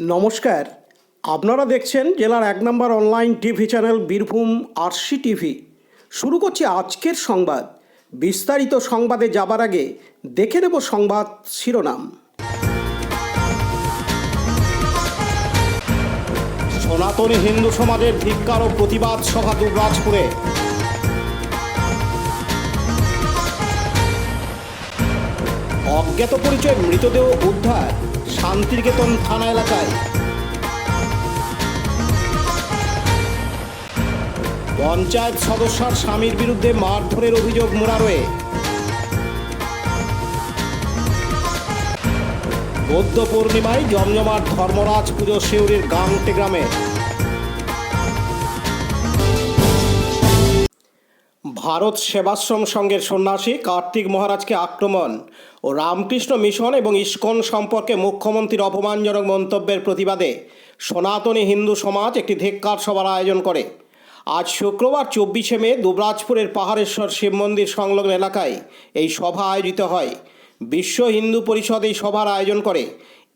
নমস্কার, আপনারা দেখছেন জেলার ১ নম্বর online TV channel Birbhum RC TV. শুরু করছি আজকের সংবাদ। বিস্তারিত সংবাদে যাবার আগে দেখে নেব সংবাদ শিরোনাম। সনাতনী হিন্দু সমাজের ধিক্কার ও প্রতিবাদ সভা দুবরাজপুরে। অজ্ঞাত পরিচয় মৃতদেহ উদ্ধার শান্তিনিকেতন থানা এলাকায়। পঞ্চায়েত সদস্যার স্বামীর বিরুদ্ধে মারধরের অভিযোগ মুরারোয়ে। বৌদ্ধ পূর্ণিমায় জমজমাট ধর্মরাজ পুজো শিউরির গাংটে গ্রামে। ভারত সেবাশ্রম সংঘের সন্ন্যাসী কার্তিক মহারাজকে আক্রমণ ও রামকৃষ্ণ মিশন এবং ইস্কন সম্পর্কে মুখ্যমন্ত্রীর অপমানজনক মন্তব্যের প্রতিবাদে সনাতনী হিন্দু সমাজ একটি ধিক্কার সভার আয়োজন করে। আজ শুক্রবার ২৪শে মে দুবরাজপুরের পাহাড়েশ্বর শিব মন্দির সংলগ্ন এলাকায় এই সভা আয়োজিত হয়। বিশ্ব হিন্দু পরিষদ এই সভার আয়োজন করে।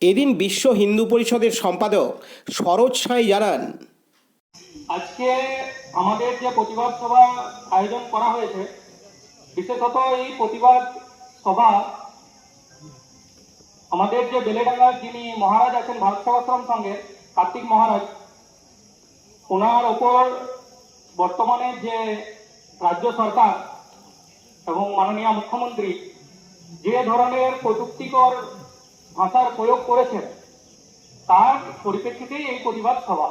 এদিন বিশ্ব হিন্দু পরিষদের সম্পাদক সরোজ সাঁই জানান, আজকে আমাদের যে প্রতিবাদ সভা আয়োজন করা হয়েছে, বিশেষত এই প্রতিবাদ সভা আমাদের যে বেলেডাঙ্গার যিনি মহারাজ আছেন ভারত সেবাশ্রম সংঘের কার্তিক মহারাজ, ওনার ওপর বর্তমানে যে রাজ্য সরকার এবং মাননীয় মুখ্যমন্ত্রী যে ধরনের প্রযুক্তিকর ভাষার প্রয়োগ করেছেন, তার পরিপ্রেক্ষিতেই এই প্রতিবাদ সভা।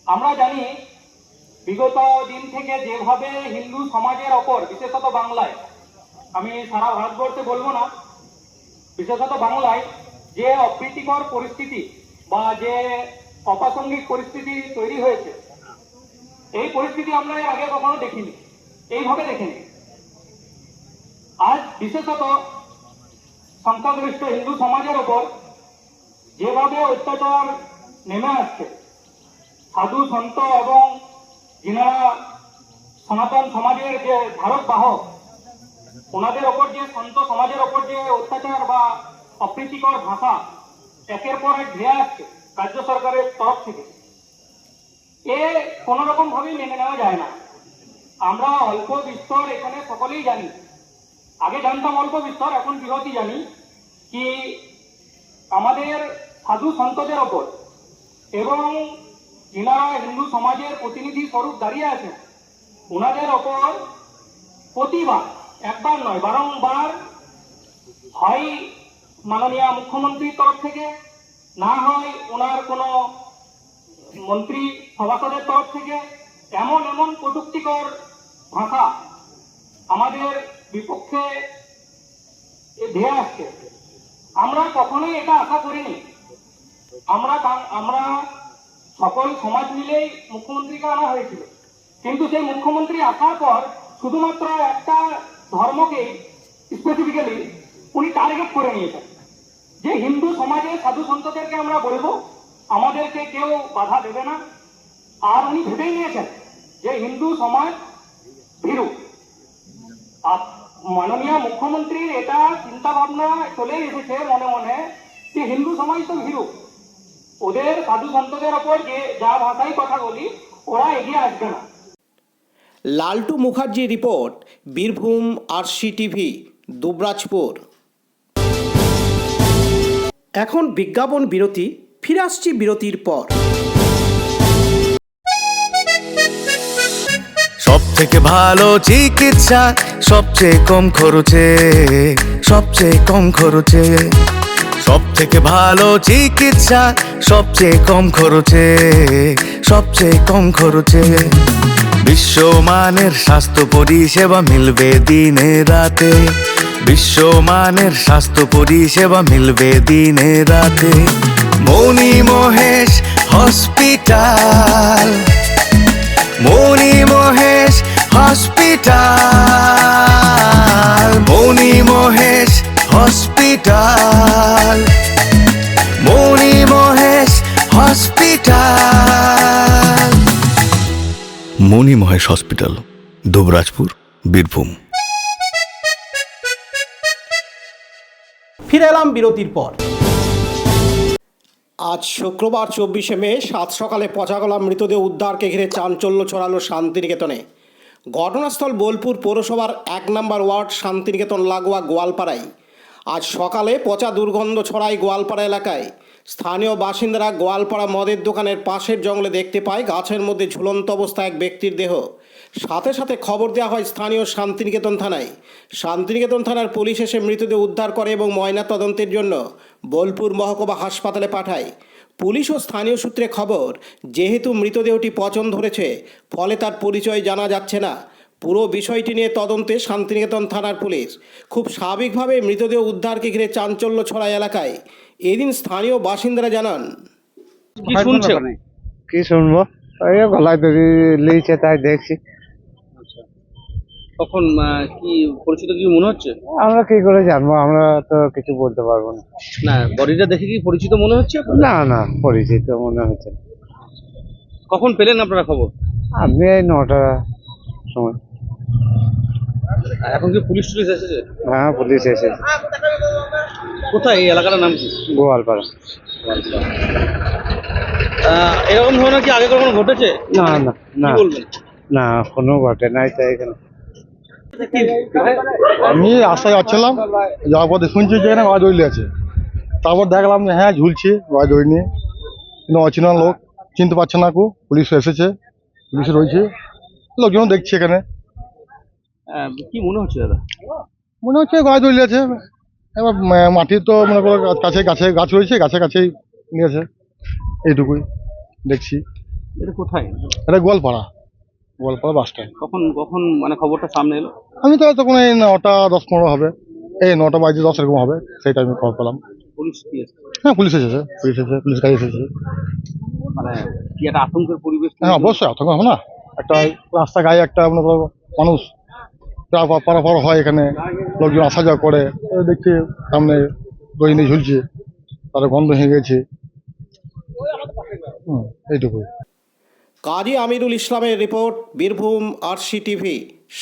আমরা জানি বিগত দিন থেকে যেভাবে হিন্দু সমাজের ওপর, বিশেষত বাংলায়, আমি সারা ভারতবর্ষে বলবো না, বিশেষত বাংলায় যে অপ্রীতিকর পরিস্থিতি বা যে অপ্রাসঙ্গিক পরিস্থিতি তৈরি হয়েছে, এই পরিস্থিতি আমরা এর আগে কখনো দেখিনি, এইভাবে দেখিনি। আজ বিশেষত সংখ্যাগরিষ্ঠ হিন্দু সমাজের ওপর যেভাবে অত্যাচার নেমে আসছে, সাধু সন্ত এবং যিনারা সনাতন সমাজের যে ধারক বাহক, ওনাদের ওপর যে সন্ত সমাজের ওপর যে অত্যাচার বা অপ্রীতিকর ভাষা একের পর এক ধেয়ে আসছে রাজ্য সরকারের তরফ থেকে, এ কোন রকম ভাবেই মেনে নেওয়া যায় না। আমরা অল্প বিস্তর এখানে সকলেই জানি, আগে জানতাম অল্প বিস্তর, এখন বৃহৎই জানি কি আমাদের সাধু সন্তদের ওপর এবং যিনারা হিন্দু সমাজের প্রতিনিধি স্বরূপ দাঁড়িয়ে আছেন, ওনাদের ওপর প্রতিবার, একবার নয় বারংবার, হয় মাননীয় মুখ্যমন্ত্রীর তরফ থেকে, না হয় ওনার কোনো মন্ত্রী সভাসদের তরফ থেকে এমন এমন কটূক্তিকর ভাষা আমাদের বিপক্ষে ধেয়ে আসছে। আমরা কখনোই এটা আশা করিনি। আমরা সকল সমাজ মিলেই মুখ্যমন্ত্রীকে আনা হয়েছিল, কিন্তু সেই মুখ্যমন্ত্রী আসার পর শুধুমাত্র একটা ধর্মকে স্পেসিফিক্যালি উনি টার্গেট করে নিয়েছেন যে হিন্দু সমাজে সাধু সন্তদেরকে আমরা বলবো, আমাদেরকে কেউ বাধা দেবে না। আর উনি ভেবেই নিয়েছেন যে হিন্দু সমাজ ভীরু। মাননীয় মুখ্যমন্ত্রীর এটা চিন্তা ভাবনা চলে এসেছে মনে মনে যে হিন্দু সমাজ তো ভীরু, ওদের সাধু সন্তদের ওপর যে যা ভাষায় কথা বলি, ওরা এগিয়ে আসবে না। Laltu Mukherjee report, Birbhum RC TV, Dubrajpur. এখন বিজ্ঞাপন বিরতি, ফিরে আসছি বিরতির পর। সব থেকে ভালো চিকিৎসা সবচেয়ে কম খরচে, সবচেয়ে কম খরচে। সব থেকে ভালো চিকিৎসা সবচেয়ে কম খরচে, সবচেয়ে কম খরচে। বিশ্বমানের স্বাস্থ্য পরিষেবা মিলবে দিনে রাতে, বিশ্বমানের স্বাস্থ্য পরিষেবা মিলবে দিনে রাতে। মণি মহেশ হসপিটাল, মণি মহেশ হসপিটাল, মণি মহেশ হসপিটাল, মণি মহেশ হসপিটাল। মণি মহেশ হসপিটাল, দুবরাজপুর, বীরভূম। ফিরে এলাম বিরতির পর। আজ শুক্রবার 24শে মে সাত সকালে পচাগলা মৃতদেহ উদ্ধারকে ঘিরে চাঞ্চল্য ছড়ালো শান্তিনিকেতনে। ঘটনাস্থল বোলপুর পৌরসভার 1 নম্বর ওয়ার্ড শান্তিনিকেতন লাগোয়া গোয়ালপাড়ায়। আজ সকালে পচা দুর্গন্ধ ছড়ায় গোয়ালপাড়া এলাকায়। স্থানীয় বাসিন্দারা গোয়ালপাড়া মদের দোকানের পাশের জঙ্গলে দেখতে পায় গাছের মধ্যে ঝুলন্ত অবস্থায় এক ব্যক্তির দেহ। সাথে সাথে খবর দেওয়া হয় স্থানীয় শান্তিনিকেতন থানায়। শান্তিনিকেতন থানার পুলিশ এসে মৃতদেহ উদ্ধার করে এবং ময়না তদন্তের জন্য বোলপুর মহকুমা হাসপাতালে পাঠায়। পুলিশ ও স্থানীয় সূত্রে খবর, যেহেতু মৃতদেহটি পচন ধরেছে, ফলে তার পরিচয় জানা যাচ্ছে না। পুরো বিষয়টি নিয়ে তদন্তে শান্তিনিকেতন থানার পুলিশ। খুব স্বাভাবিকভাবে মৃতদেহ উদ্ধারকে ঘিরে চাঞ্চল্য ছড়ায় এলাকায়। এদিন স্থানীয় বাসিন্দারা জানান, কি শুনছো? কি শুনবো, এই গলায় দড়ি লিয়েছে তাই দেখছি। তখন কি পরিচিত কি মনে হচ্ছে? আমরা কি করে জানবো, আমরা তো কিছু বলতে পারবো না। না, বডিটা দেখে কি পরিচিত মনে হচ্ছে? না না, পরিচিত মনে হচ্ছে না। কখন পেলেন আপনারা খবর? আপনি এই 9টার সময়। আর এখন কি পুলিশ টুলিশ এসেছে? হ্যাঁ, পুলিশ এসেছে। কোথায় এই এলাকাটার নাম কি? গোয়ালপাড়া। এরকম ধরনের কি আগে কখনো ঘটেছে? না না না কি বলবেন? না, কোনো ঘটে নাই তাই এখানে। আমি রাস্তায় যাচ্ছিলাম, যাওয়ার পথে শুনছি যে এখানে গলা দড়ি আছে। তারপর দেখলাম যে হ্যাঁ ঝুলছে গলা দড়ি নিয়ে, কিন্তু অচেনা লোক, চিনতে পারছে না। পুলিশ এসেছে, পুলিশ রয়েছে, লোকজন দেখছে এখানে। কি মনে হচ্ছে দাদা? মনে হচ্ছে গলা দড়ি আছে। এবার মাটির তো মনে করো কাছে গাছে গাছ রয়েছে, গাছে কাছেই নিয়েছে, এইটুকুই দেখছি। এটা কোথায়? এটা গোয়ালপাড়া, গোয়ালপাড়া বাস স্ট্যান্ড। কখন কখন মানে খবরটা সামনে এলো? আমি তো তখন এই 9টা 10-15 হবে, এই 9টা বাজে 10 এরকম হবে, সেই টাইমে খবর পেলাম। পুলিশ কি এসেছে? হ্যাঁ, পুলিশ এসেছে, পুলিশ গাড়ি এসেছে। মানে কি একটা আতঙ্কের পরিবেশ? হ্যাঁ, অবশ্যই আতঙ্ক হবে না। একটা রাস্তা গায়ে একটা মনে করো মানুষ পারাপার হয়, এখানে লোকজন আসা যাওয়া করে, দেখছি সামনে দড়ি নিয়ে ঝুলছে, তারা গন্ধ হয়ে গেছে। এইটুকুই। কাজী আমিরুল ইসলামের রিপোর্ট, বীরভূম RCTV,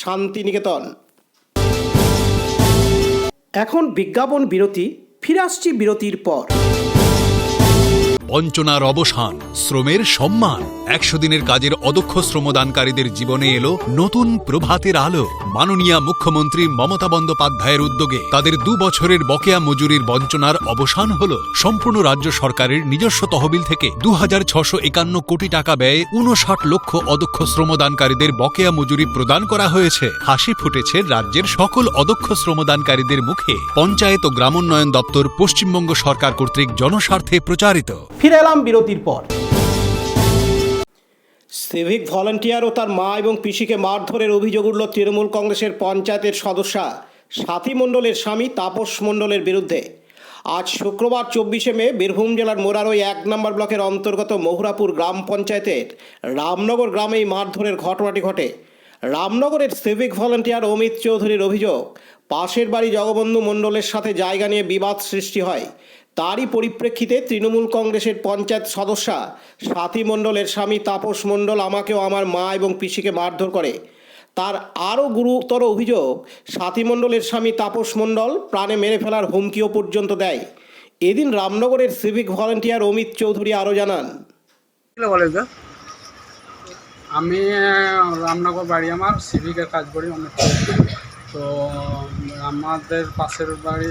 শান্তিনিকেতন। এখন বিজ্ঞাপন বিরতি, ফিরে আসছি বিরতির পর। বঞ্চনার অবসান, শ্রমের সম্মান। 100 দিনের কাজের অদক্ষ শ্রমদানকারীদের জীবনে এলো নতুন প্রভাতের আলো। মাননীয় মুখ্যমন্ত্রী মমতা বন্দ্যোপাধ্যায়ের উদ্যোগে তাদের 2 বছরের বকেয়া মজুরির বঞ্চনার অবসান হলো। সম্পূর্ণ রাজ্য সরকারের নিজস্ব তহবিল থেকে 2651 কোটি টাকা ব্যয়ে 59 লক্ষ অদক্ষ শ্রমদানকারীদের বকেয়া মজুরি প্রদান করা হয়েছে। হাসি ফুটেছে রাজ্যের সকল অদক্ষ শ্রমদানকারীদের মুখে। পঞ্চায়েত ও গ্রামোন্নয়ন দপ্তর পশ্চিমবঙ্গ সরকার কর্তৃক জনস্বার্থে প্রচারিত। ফিরে এলাম বিরতির পর। সিভিক ভলান্টিয়ার ও তার মা এবং পিসিকে মারধরের অভিযোগ উঠল তৃণমূল কংগ্রেসের পঞ্চায়েতের সদস্যা সাথী মণ্ডলের স্বামী তাপস মণ্ডলের বিরুদ্ধে। আজ শুক্রবার 24শে মে বীরভূম জেলার মোরারই 1 নম্বর ব্লকের অন্তর্গত মহুরাপুর গ্রাম পঞ্চায়েতের রামনগর গ্রামে এই মারধরের ঘটনাটি ঘটে। রামনগরের সিভিক ভলান্টিয়ার অমিত চৌধুরীর অভিযোগ, পাশের বাড়ি জগবন্ধু মণ্ডলের সাথে জায়গা নিয়ে বিবাদ সৃষ্টি হয়। তারই পরিপ্রেক্ষিতে তৃণমূল কংগ্রেসের পঞ্চায়েত সদস্যা সাথী মণ্ডলের স্বামী তাপস মণ্ডল আমাকেও আমার মা এবং পিসিকে মারধর করে। তার আরও গুরুতর অভিযোগ, সাথী মণ্ডলের স্বামী তাপস মণ্ডল প্রাণে মেরে ফেলার হুমকিও পর্যন্ত দেয়। এদিন রামনগরের সিভিক ভলান্টিয়ার অমিত চৌধুরী আরও জানান, আমি রামনগর বাড়ি, আমার সিভিকের কাজ করি অনেক। তো আমাদের পাশের বাড়ি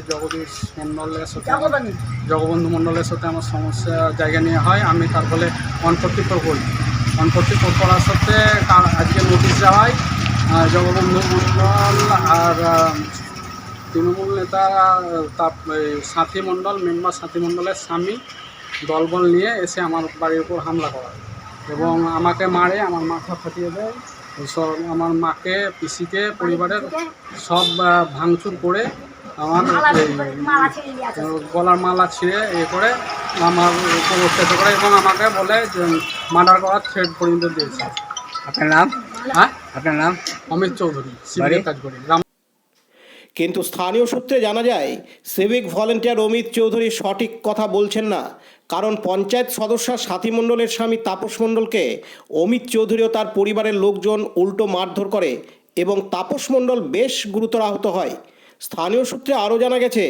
জগবন্ধু মণ্ডলের সাথে আমার সমস্যা জায়গা নিয়ে হয়। আমি তার ফলে 144 করি। 144 করার সাথে আজকে নোটিশ দেওয়া হয়। জগবন্ধু মণ্ডল আর তৃণমূল নেতা তার সাথী মণ্ডল, মেম্বার সাথী মণ্ডলের স্বামী দলবল নিয়ে এসে আমার বাড়ির উপর হামলা করে এবং আমাকে মারে, আমার মাথা ফাটিয়ে দেয়। সব আমার মাকে, পিসিকে, পরিবারের সব ভাঙচুর করে আমার গলার মালা ছিঁড়ে করে আমার উপর অত্যাচার করে এবং আমাকে বলে যে মার্ডার করার থ্রেট পর্যন্ত দিয়েছে। আপনার নাম? হ্যাঁ, আপনার নাম? অমিত চৌধুরী, সিভিকের কাজ করি। কিন্তু স্থানীয় সূত্রে জানা যায় সিভিক ভলান্টিয়ার অমিত চৌধুরী সঠিক কথা বলছেন না। কারণ পঞ্চায়েত সদস্য সাথী মণ্ডলের স্বামী তাপস মণ্ডলকে অমিত চৌধুরী ও তার পরিবারের লোকজন উল্টো মারধর করে এবং তাপস মণ্ডল বেশ গুরুতর আহত হয়। স্থানীয় সূত্রে আরও জানা গেছে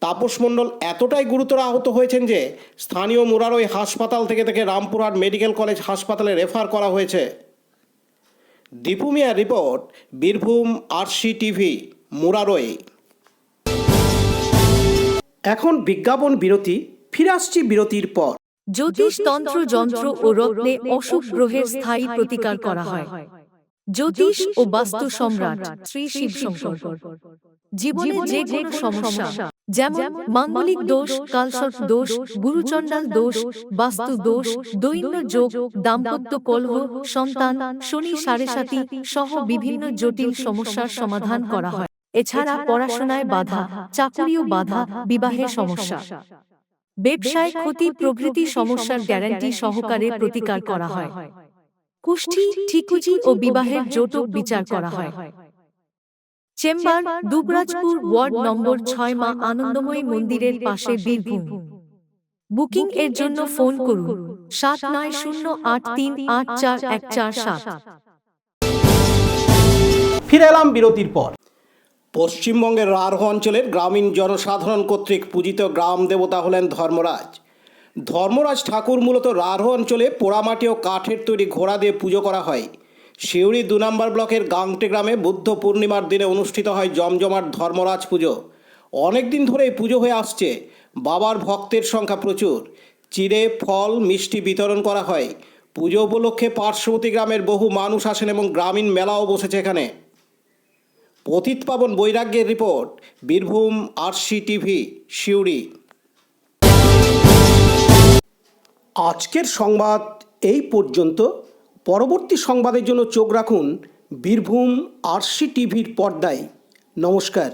তাপস মণ্ডল এতটাই গুরুতর আহত হয়েছেন যে স্থানীয় মুরারই হাসপাতাল থেকে তাকে রামপুরহাট মেডিকেল কলেজ হাসপাতালে রেফার করা হয়েছে। দীপু মিয়ার রিপোর্ট, বীরভূম RCTV, মুরারই। এখন বিজ্ঞাপন বিরতি, ফিরে আসছি বিরতির পর। জ্যোতিষ তন্ত্র যন্ত্র ও রত্নে অশুভ গ্রহের স্থায়ী প্রতিকার করা হয়। জ্যোতিষ ও বাস্তু সম্রাট শ্রী শিবশঙ্কর। জীবনে যে কোনো সমস্যা যেমন মাঙ্গলিক দোষ, কালসর্প দোষ, গুরুচণ্ডাল দোষ, বাস্তু দোষ, দৈন্য যোগ, দাম্পত্য কলহ, সন্তান, শনি সাড়েসাতি সহ বিভিন্ন জটিল সমস্যার সমাধান করা হয়। এছাড়া পড়াশোনায় বাধা, চাকুরিও বাধা, বিবাহে সমস্যা, ব্যবসায় ক্ষতি প্রভৃতি সমস্যার গ্যারান্টি সহকারে প্রতিকার করা হয়। কুষ্ঠি, ঠিকুজি ও বিবাহের জটক বিচার করা হয়। চেম্বার দুবরাজপুর, ওয়ার্ড নম্বর 6, মা আনন্দময়ী মন্দিরের পাশে, বীরভূম। বুকিং এর জন্য ফোন করুন 7908384147। ফিরে এলাম বিরতির পর। পশ্চিমবঙ্গের রাঢ় অঞ্চলের গ্রামীণ জনসাধারণ কর্তৃক পূজিত গ্রাম দেবতা হলেন ধর্মরাজ। ধর্মরাজ ঠাকুর মূলত রাঢ় অঞ্চলে পোড়ামাটি ও কাঠের তৈরি ঘোড়া দিয়ে পুজো করা হয়। সিউড়ি 2 নম্বর ব্লকের গাংটে গ্রামে বুদ্ধ পূর্ণিমার দিনে অনুষ্ঠিত হয় জমজমাট ধর্মরাজ পুজো। অনেক দিন ধরে এই পুজো হয়ে আসছে। বাবার ভক্তের সংখ্যা প্রচুর। চিড়ে, ফল, মিষ্টি বিতরণ করা হয়। পুজো উপলক্ষে পার্শ্ববর্তী গ্রামের বহু মানুষ আসেন এবং গ্রামীণ মেলাও বসেছে এখানে। পতিত পাবন বৈরাগ্যের রিপোর্ট, বীরভূম RCTV, সিউড়ি। আজকের সংবাদ এই পর্যন্ত। পরবর্তী সংবাদের জন্য চোখ রাখুন বীরভূম RCTVর পর্দায়। নমস্কার।